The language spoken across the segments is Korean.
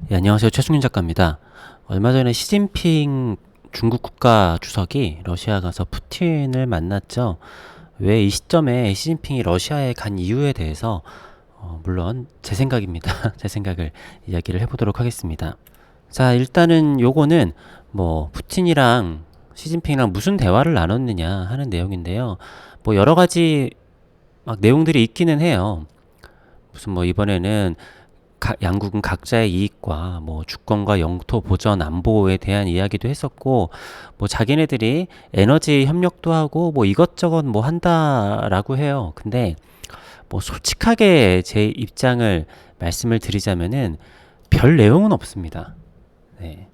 네, 안녕하세요. 최승윤 작가입니다. 얼마 전에 시진핑 중국 국가 주석이 러시아 가서 푸틴을 만났죠. 왜 이 시점에 시진핑이 러시아에 간 이유에 대해서 물론 제 생각입니다. 제 생각을 이야기를 해보도록 하겠습니다. 자, 일단은 요거는 뭐 푸틴이랑 시진핑이랑 무슨 대화를 나눴느냐 하는 내용인데요. 뭐 여러 가지 막 내용들이 있기는 해요. 무슨 뭐 이번에는 양국은 각자의 이익과 뭐 주권과 영토 보전 안보에 대한 이야기도 했었고, 뭐 자기네들이 에너지 협력도 하고 뭐 이것저것 뭐 한다라고 해요. 근데 뭐 솔직하게 제 입장을 말씀을 드리자면은 별 내용은 없습니다. 네.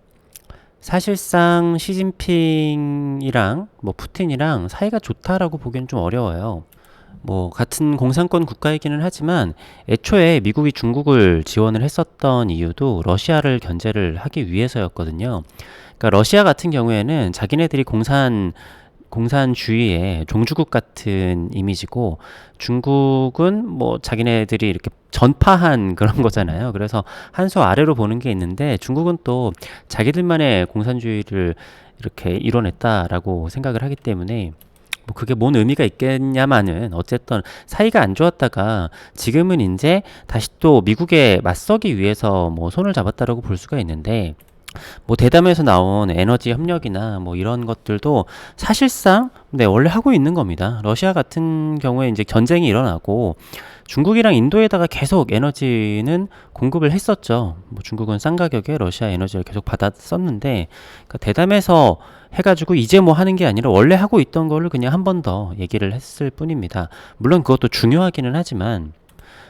사실상 시진핑이랑 뭐 푸틴이랑 사이가 좋다라고 보기엔 좀 어려워요. 뭐 같은 공산권 국가이기는 하지만 애초에 미국이 중국을 지원을 했었던 이유도 러시아를 견제를 하기 위해서였거든요. 그러니까 러시아 같은 경우에는 자기네들이 공산주의의 종주국 같은 이미지고, 중국은 뭐 자기네들이 이렇게 전파한 그런 거잖아요. 그래서 한 수 아래로 보는 게 있는데, 중국은 또 자기들만의 공산주의를 이렇게 이뤄냈다라고 생각을 하기 때문에 뭐 그게 뭔 의미가 있겠냐마는, 어쨌든 사이가 안 좋았다가 지금은 이제 다시 또 미국에 맞서기 위해서 뭐 손을 잡았다라고 볼 수가 있는데, 뭐 대담에서 나온 에너지 협력이나 뭐 이런 것들도 사실상 원래 하고 있는 겁니다. 러시아 같은 경우에 이제 전쟁이 일어나고 중국이랑 인도에다가 계속 에너지는 공급을 했었죠. 뭐 중국은 싼 가격에 러시아 에너지를 계속 받았었는데, 그러니까 대담해서 해가지고 이제 뭐 하는 게 아니라 원래 하고 있던 거를 그냥 한 번 더 얘기를 했을 뿐입니다. 물론 그것도 중요하기는 하지만,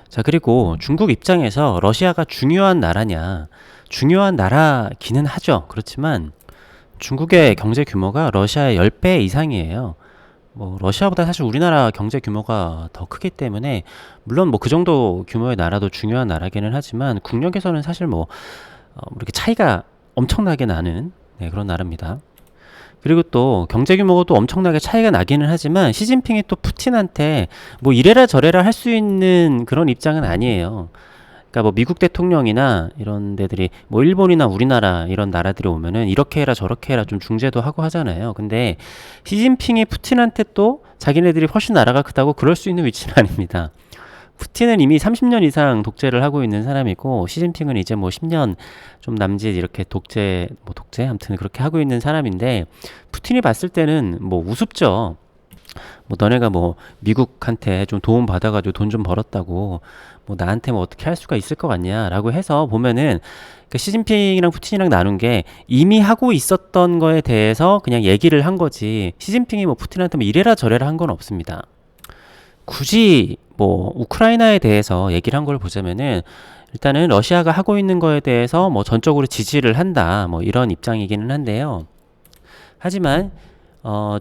자, 그리고 중국 입장에서 러시아가 중요한 나라냐? 중요한 나라기는 하죠. 그렇지만 중국의 경제 규모가 러시아의 10배 이상이에요. 뭐 러시아보다 사실 우리나라 경제 규모가 더 크기 때문에, 물론 뭐 그 정도 규모의 나라도 중요한 나라기는 하지만 국력에서는 사실 뭐 이렇게 차이가 엄청나게 나는, 네, 그런 나라입니다. 그리고 또 경제 규모가 또 엄청나게 차이가 나기는 하지만 시진핑이 또 푸틴한테 뭐 이래라 저래라 할 수 있는 그런 입장은 아니에요. 그러니까 뭐 미국 대통령이나 이런 데들이 뭐 일본이나 우리나라 이런 나라들이 오면은 이렇게 해라 저렇게 해라 좀 중재도 하고 하잖아요. 근데 시진핑이 푸틴한테 또 자기네들이 훨씬 나라가 크다고 그럴 수 있는 위치는 아닙니다. 푸틴은 이미 30년 이상 독재를 하고 있는 사람이고, 시진핑은 이제 뭐 10년 좀 남짓 이렇게 독재 아무튼 그렇게 하고 있는 사람인데, 푸틴이 봤을 때는 뭐 우습죠. 뭐 너네가 뭐 미국한테 좀 도움 받아가지고 돈 좀 벌었다고 뭐 나한테 뭐 어떻게 할 수가 있을 것 같냐라고 해서 보면은, 그 시진핑이랑 푸틴이랑 나눈 게 이미 하고 있었던 거에 대해서 그냥 얘기를 한 거지, 시진핑이 뭐 푸틴한테 뭐 이래라 저래라 한 건 없습니다. 굳이 뭐 우크라이나에 대해서 얘기를 한 걸 보자면은, 일단은 러시아가 하고 있는 거에 대해서 뭐 전적으로 지지를 한다 뭐 이런 입장이기는 한데요. 하지만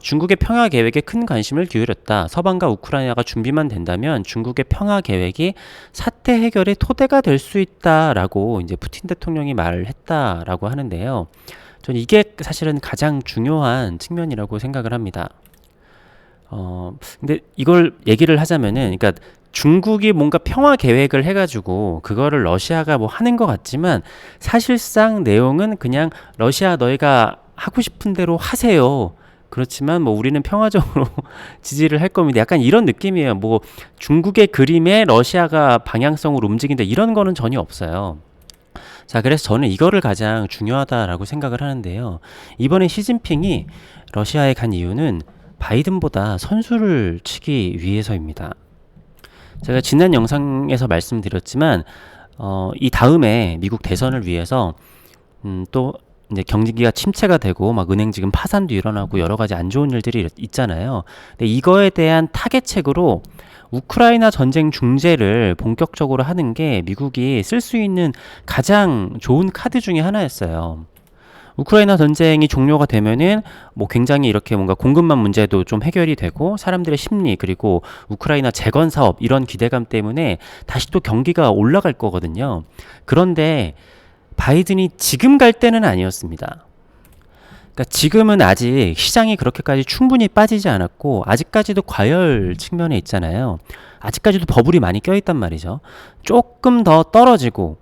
중국의 평화 계획에 큰 관심을 기울였다. 서방과 우크라이나가 준비만 된다면 중국의 평화 계획이 사태 해결의 토대가 될 수 있다라고 이제 푸틴 대통령이 말을 했다라고 하는데요. 전 이게 사실은 가장 중요한 측면이라고 생각을 합니다. 근데 이걸 얘기를 하자면은, 그러니까 중국이 뭔가 평화 계획을 해가지고 그거를 러시아가 뭐 하는 것 같지만, 사실상 내용은 그냥 러시아 너희가 하고 싶은 대로 하세요. 그렇지만 뭐 우리는 평화적으로 지지를 할 겁니다. 약간 이런 느낌이에요. 뭐 중국의 그림에 러시아가 방향성으로 움직인다 이런 거는 전혀 없어요. 자, 그래서 저는 이거를 가장 중요하다라고 생각을 하는데요. 이번에 시진핑이 러시아에 간 이유는 바이든보다 선수를 치기 위해서입니다. 제가 지난 영상에서 말씀드렸지만, 이 다음에 미국 대선을 위해서 또 이제 경기가 침체가 되고 막 은행 지금 파산도 일어나고 여러 가지 안 좋은 일들이 있잖아요. 근데 이거에 대한 타겟책으로 우크라이나 전쟁 중재를 본격적으로 하는 게 미국이 쓸 수 있는 가장 좋은 카드 중에 하나였어요. 우크라이나 전쟁이 종료가 되면은 뭐 굉장히 이렇게 뭔가 공급망 문제도 좀 해결이 되고, 사람들의 심리 그리고 우크라이나 재건 사업 이런 기대감 때문에 다시 또 경기가 올라갈 거거든요. 그런데 바이든이 지금 갈 때는 아니었습니다. 그러니까 지금은 아직 시장이 그렇게까지 충분히 빠지지 않았고 아직까지도 과열 측면에 있잖아요. 아직까지도 버블이 많이 껴있단 말이죠. 조금 더 떨어지고,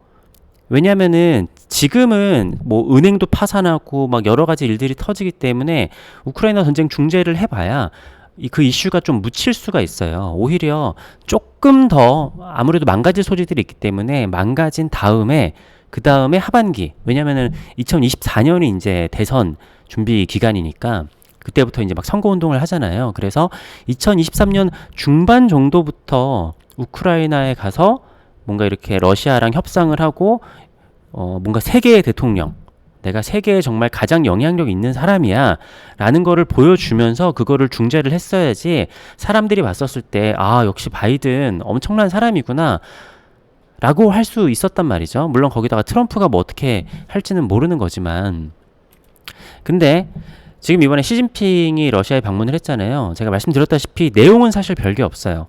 왜냐면은 지금은 뭐 은행도 파산하고 막 여러 가지 일들이 터지기 때문에 우크라이나 전쟁 중재를 해봐야 그 이슈가 좀 묻힐 수가 있어요. 오히려 조금 더 아무래도 망가질 소지들이 있기 때문에 망가진 다음에 그 다음에 하반기, 왜냐면은 2024년이 이제 대선 준비 기간이니까 그때부터 이제 막 선거 운동을 하잖아요. 그래서 2023년 중반 정도부터 우크라이나에 가서 뭔가 이렇게 러시아랑 협상을 하고 뭔가 세계의 대통령, 내가 세계에 정말 가장 영향력 있는 사람이야 라는 거를 보여주면서 그거를 중재를 했어야지, 사람들이 봤었을 때 역시 바이든 엄청난 사람이구나 라고 할 수 있었단 말이죠. 물론 거기다가 트럼프가 뭐 어떻게 할지는 모르는 거지만. 근데 지금 이번에 시진핑이 러시아에 방문을 했잖아요. 제가 말씀드렸다시피 내용은 사실 별게 없어요.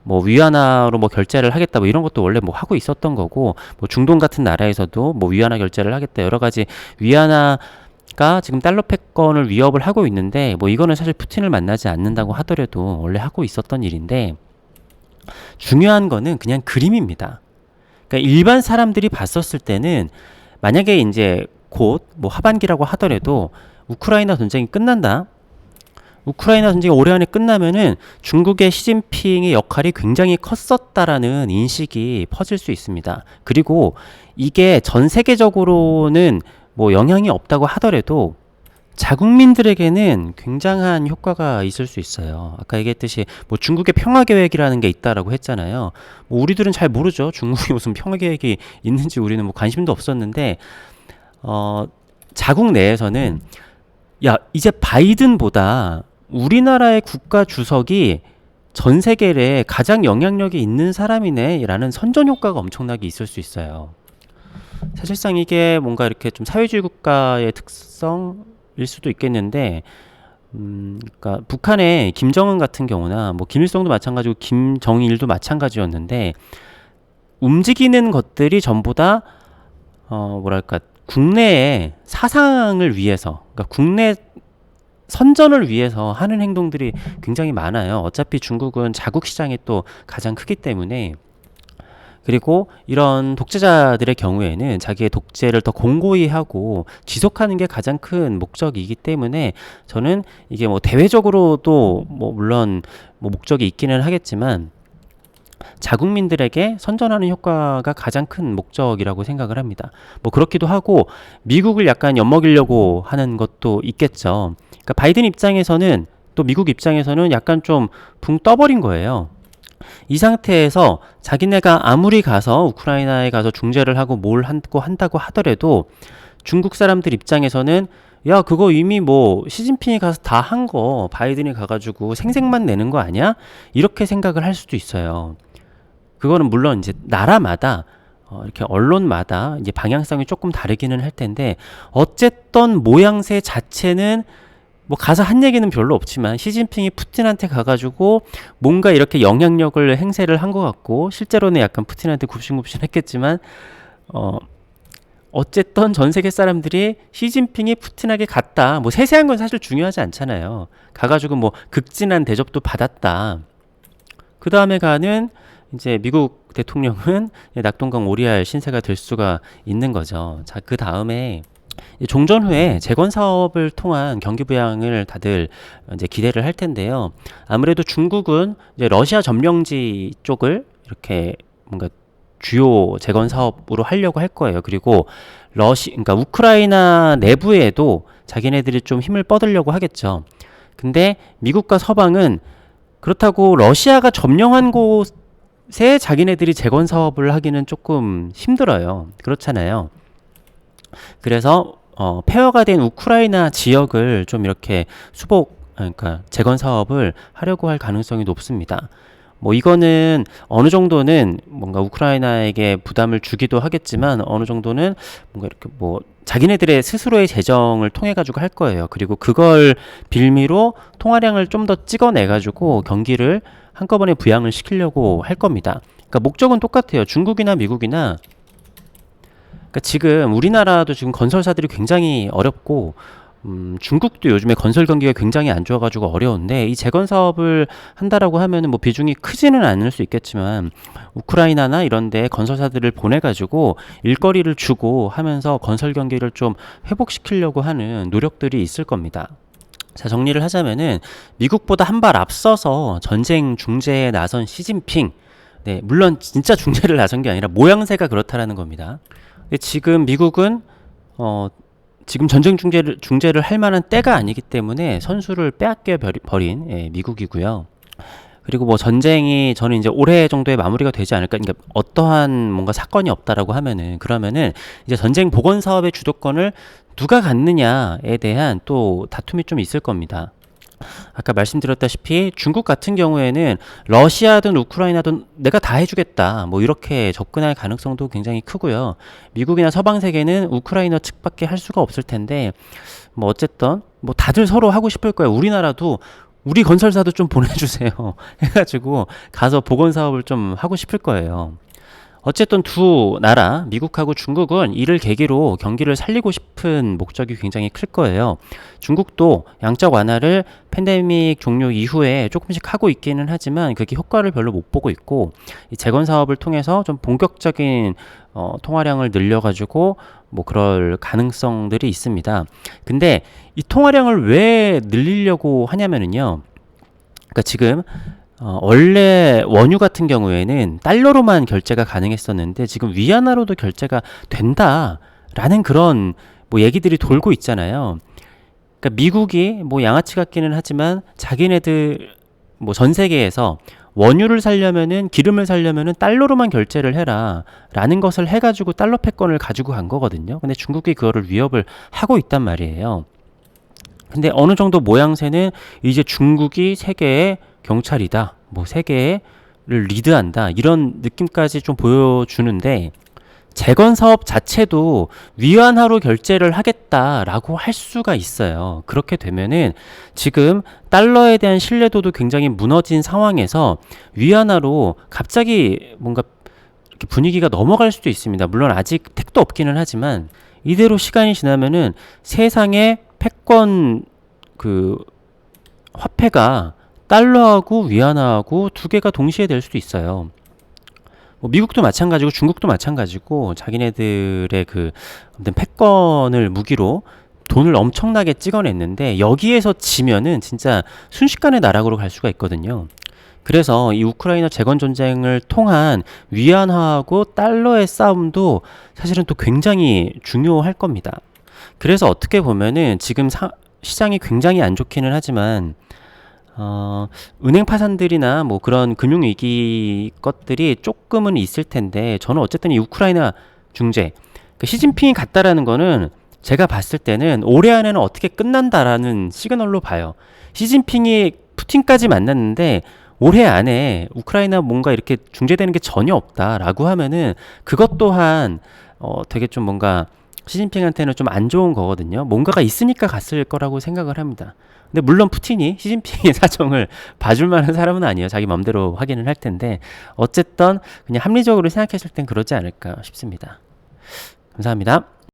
뭐 위안화로 뭐 결제를 하겠다 뭐 이런 것도 원래 뭐 하고 있었던 거고, 뭐 중동 같은 나라에서도 뭐 위안화 결제를 하겠다, 여러 가지 위안화가 지금 달러 패권을 위협을 하고 있는데, 뭐 이거는 사실 푸틴을 만나지 않는다고 하더라도 원래 하고 있었던 일인데, 중요한 거는 그냥 그림입니다. 그러니까 일반 사람들이 봤었을 때는 만약에 이제 곧 뭐 하반기라고 하더라도 우크라이나 전쟁이 끝난다, 우크라이나 전쟁이 올해 안에 끝나면은 중국의 시진핑의 역할이 굉장히 컸었다라는 인식이 퍼질 수 있습니다. 그리고 이게 전 세계적으로는 뭐 영향이 없다고 하더라도 자국민들에게는 굉장한 효과가 있을 수 있어요. 아까 얘기했듯이 뭐 중국의 평화 계획이라는 게 있다라고 했잖아요. 뭐 우리들은 잘 모르죠. 중국이 무슨 평화 계획이 있는지 우리는 뭐 관심도 없었는데, 자국 내에서는 이제 바이든보다 우리나라의 국가 주석이 전 세계에 가장 영향력이 있는 사람이네 라는 선전 효과가 엄청나게 있을 수 있어요. 사실상 이게 뭔가 이렇게 좀 사회주의 국가의 특성일 수도 있겠는데, 그러니까 북한의 김정은 같은 경우나 뭐 김일성도 마찬가지고 김정일도 마찬가지였는데, 움직이는 것들이 전부 다 뭐랄까 국내의 사상을 위해서, 그러니까 국내 선전을 위해서 하는 행동들이 굉장히 많아요. 어차피 중국은 자국 시장이 또 가장 크기 때문에. 그리고 이런 독재자들의 경우에는 자기의 독재를 더 공고히 하고 지속하는 게 가장 큰 목적이기 때문에, 저는 이게 뭐 대외적으로도 뭐 물론 뭐 목적이 있기는 하겠지만 자국민들에게 선전하는 효과가 가장 큰 목적이라고 생각을 합니다. 뭐 그렇기도 하고 미국을 약간 엿먹이려고 하는 것도 있겠죠. 그러니까 바이든 입장에서는, 또 미국 입장에서는 약간 좀 붕 떠버린 거예요. 이 상태에서 자기네가 아무리 가서 우크라이나에 가서 중재를 하고 뭘 한다고 하더라도 중국 사람들 입장에서는 그거 이미 뭐 시진핑이 가서 다 한 거 바이든이 가가지고 생색만 내는 거 아니야? 이렇게 생각을 할 수도 있어요. 그거는 물론 이제 나라마다 이렇게 언론마다 이제 방향성이 조금 다르기는 할 텐데, 어쨌든 모양새 자체는 뭐 가서 한 얘기는 별로 없지만 시진핑이 푸틴한테 가가지고 뭔가 이렇게 영향력을 행세를 한 것 같고, 실제로는 약간 푸틴한테 굽신굽신 했겠지만 어쨌든 전 세계 사람들이 시진핑이 푸틴에게 갔다, 뭐 세세한 건 사실 중요하지 않잖아요. 가가지고 뭐 극진한 대접도 받았다. 그 다음에 가는 이제 미국 대통령은 낙동강 오리알 신세가 될 수가 있는 거죠. 자, 그 다음에 종전 후에 재건 사업을 통한 경기 부양을 다들 이제 기대를 할 텐데요. 아무래도 중국은 이제 러시아 점령지 쪽을 이렇게 뭔가 주요 재건 사업으로 하려고 할 거예요. 그리고 그러니까 우크라이나 내부에도 자기네들이 좀 힘을 뻗으려고 하겠죠. 근데 미국과 서방은 그렇다고 러시아가 점령한 곳에 자기네들이 재건 사업을 하기는 조금 힘들어요. 그렇잖아요. 그래서 폐허가 된 우크라이나 지역을 좀 이렇게 그러니까 재건 사업을 하려고 할 가능성이 높습니다. 뭐 이거는 어느 정도는 뭔가 우크라이나에게 부담을 주기도 하겠지만, 어느 정도는 뭔가 이렇게 뭐 자기네들의 스스로의 재정을 통해 가지고 할 거예요. 그리고 그걸 빌미로 통화량을 좀 더 찍어내 가지고 경기를 한꺼번에 부양을 시키려고 할 겁니다. 그러니까 목적은 똑같아요. 중국이나 미국이나. 그러니까 지금 우리나라도 지금 건설사들이 굉장히 어렵고 중국도 요즘에 건설 경기가 굉장히 안 좋아가지고 어려운데 이 재건 사업을 한다라고 하면은 뭐 비중이 크지는 않을 수 있겠지만 우크라이나나 이런 데 건설사들을 보내가지고 일거리를 주고 하면서 건설 경기를 좀 회복시키려고 하는 노력들이 있을 겁니다. 자, 정리를 하자면은 미국보다 한 발 앞서서 전쟁 중재에 나선 시진핑. 네, 물론 진짜 중재를 나선 게 아니라 모양새가 그렇다라는 겁니다. 근데 지금 미국은 어, 지금 전쟁 중재를 할 만한 때가 아니기 때문에 선수를 빼앗겨 버린 미국이고요. 그리고 뭐 전쟁이 저는 이제 올해 정도에 마무리가 되지 않을까. 그러니까 어떠한 뭔가 사건이 없다라고 하면은 그러면은 이제 전쟁 복원 사업의 주도권을 누가 갖느냐에 대한 또 다툼이 좀 있을 겁니다. 아까 말씀드렸다시피 중국 같은 경우에는 러시아든 우크라이나든 내가 다 해주겠다 뭐 이렇게 접근할 가능성도 굉장히 크고요. 미국이나 서방 세계는 우크라이나 측밖에 할 수가 없을 텐데 뭐 어쨌든 뭐 다들 서로 하고 싶을 거예요. 우리나라도 우리 건설사도 좀 보내주세요 해가지고 가서 복원 사업을 좀 하고 싶을 거예요. 어쨌든 두 나라, 미국하고 중국은 이를 계기로 경기를 살리고 싶은 목적이 굉장히 클 거예요. 중국도 양적 완화를 팬데믹 종료 이후에 조금씩 하고 있기는 하지만 그게 효과를 별로 못 보고 있고 이 재건 사업을 통해서 좀 본격적인 통화량을 늘려가지고 뭐 그럴 가능성들이 있습니다. 근데 이 통화량을 왜 늘리려고 하냐면은요. 그러니까 지금 원래 원유 같은 경우에는 달러로만 결제가 가능했었는데 지금 위안화로도 결제가 된다라는 그런 뭐 얘기들이 돌고 있잖아요. 그러니까 미국이 뭐 양아치 같기는 하지만 자기네들 뭐 전 세계에서 원유를 살려면은 기름을 살려면은 달러로만 결제를 해라라는 것을 해가지고 달러 패권을 가지고 간 거거든요. 근데 중국이 그거를 위협을 하고 있단 말이에요. 근데 어느 정도 모양새는 이제 중국이 세계의 경찰이다. 뭐 세계를 리드한다. 이런 느낌까지 좀 보여주는데 재건 사업 자체도 위안화로 결제를 하겠다라고 할 수가 있어요. 그렇게 되면은 지금 달러에 대한 신뢰도도 굉장히 무너진 상황에서 위안화로 갑자기 뭔가 이렇게 분위기가 넘어갈 수도 있습니다. 물론 아직 택도 없기는 하지만 이대로 시간이 지나면은 세상에 패권 그 화폐가 달러하고 위안화하고 두 개가 동시에 될 수도 있어요. 뭐 미국도 마찬가지고 중국도 마찬가지고 자기네들의 그 아무튼 패권을 무기로 돈을 엄청나게 찍어냈는데 여기에서 지면은 진짜 순식간에 나락으로 갈 수가 있거든요. 그래서 이 우크라이나 재건 전쟁을 통한 위안화하고 달러의 싸움도 사실은 또 굉장히 중요할 겁니다. 그래서 어떻게 보면은 지금 시장이 굉장히 안 좋기는 하지만 은행 파산들이나 뭐 그런 금융위기 것들이 조금은 있을 텐데 저는 어쨌든 이 우크라이나 중재 그 시진핑이 갔다라는 거는 제가 봤을 때는 올해 안에는 어떻게 끝난다라는 시그널로 봐요. 시진핑이 푸틴까지 만났는데 올해 안에 우크라이나 뭔가 이렇게 중재되는 게 전혀 없다라고 하면은 그것 또한 되게 좀 뭔가 시진핑한테는 좀 안 좋은 거거든요. 뭔가가 있으니까 갔을 거라고 생각을 합니다. 근데 물론 푸틴이 시진핑의 사정을 봐줄 만한 사람은 아니에요. 자기 맘대로 확인을 할 텐데 어쨌든 그냥 합리적으로 생각했을 땐 그러지 않을까 싶습니다. 감사합니다.